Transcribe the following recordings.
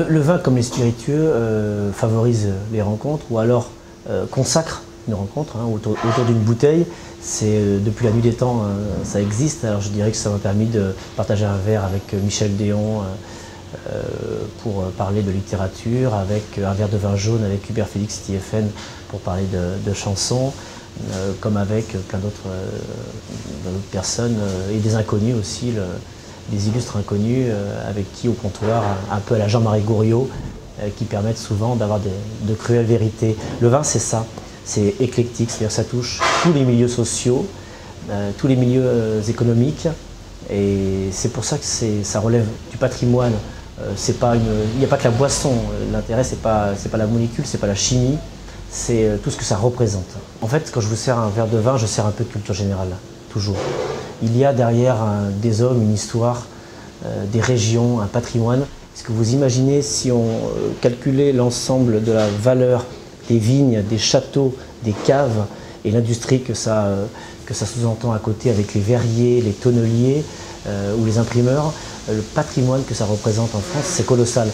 Le vin, comme les spiritueux, favorise les rencontres ou alors consacre une rencontre autour d'une bouteille. Depuis la nuit des temps, ça existe. Alors je dirais que ça m'a permis de partager un verre avec Michel Déon pour parler de littérature, avec un verre de vin jaune avec Hubert Félix Stiéphane pour parler de chansons, comme avec plein d'autres personnes et des inconnus aussi. Des illustres inconnus avec qui au comptoir, un peu à la Jean-Marie Gouriot, qui permettent souvent d'avoir de cruelles vérités. Le vin, c'est ça, c'est éclectique, c'est-à-dire que ça touche tous les milieux sociaux, tous les milieux économiques, et c'est pour ça que ça relève du patrimoine. Il n'y a pas que la boisson, l'intérêt c'est pas la molécule, c'est pas la chimie, c'est tout ce que ça représente. En fait, quand je vous sers un verre de vin, je sers un peu de culture générale, toujours. Il y a derrière des hommes, une histoire, des régions, un patrimoine. Est-ce que vous imaginez si on calculait l'ensemble de la valeur des vignes, des châteaux, des caves et l'industrie que ça sous-entend à côté avec les verriers, les tonneliers ou les imprimeurs, le patrimoine que ça représente en France, c'est colossal.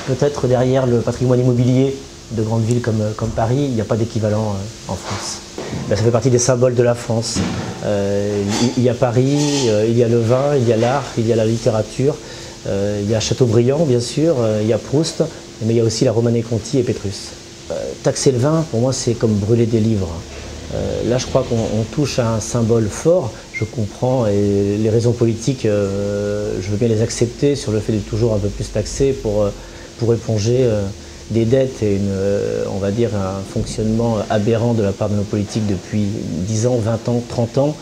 Peut-être derrière le patrimoine immobilier de grandes villes comme Paris, il n'y a pas d'équivalent en France. Ça fait partie des symboles de la France. Il y a Paris, il y a le vin, il y a l'art, il y a la littérature, il y a Chateaubriand bien sûr, il y a Proust, mais il y a aussi la Romanée-Conti et Pétrus. Taxer le vin, pour moi, c'est comme brûler des livres. Là, je crois qu'on touche à un symbole fort. Je comprends et les raisons politiques, je veux bien les accepter sur le fait de toujours un peu plus taxer pour éponger des dettes et on va dire un fonctionnement aberrant de la part de nos politiques depuis 10 ans, 20 ans, 30 ans,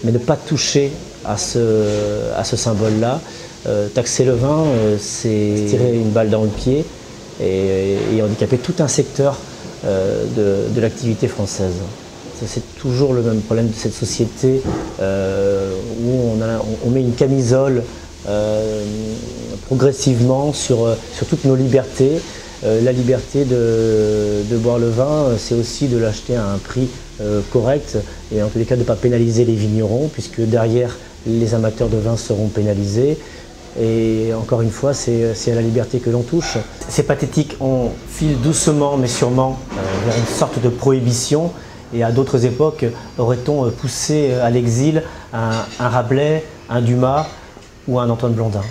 mais ne pas toucher à ce symbole-là. Taxer le vin, c'est tirer une balle dans le pied et handicaper tout un secteur de l'activité française. C'est toujours le même problème de cette société où on met une camisole progressivement sur toutes nos libertés. La liberté de boire le vin, c'est aussi de l'acheter à un prix correct et en tous les cas de ne pas pénaliser les vignerons puisque derrière les amateurs de vin seront pénalisés. Et encore une fois, c'est à la liberté que l'on touche. C'est pathétique, on file doucement mais sûrement vers une sorte de prohibition et à d'autres époques aurait-on poussé à l'exil un Rabelais, un Dumas ou un Antoine Blondin.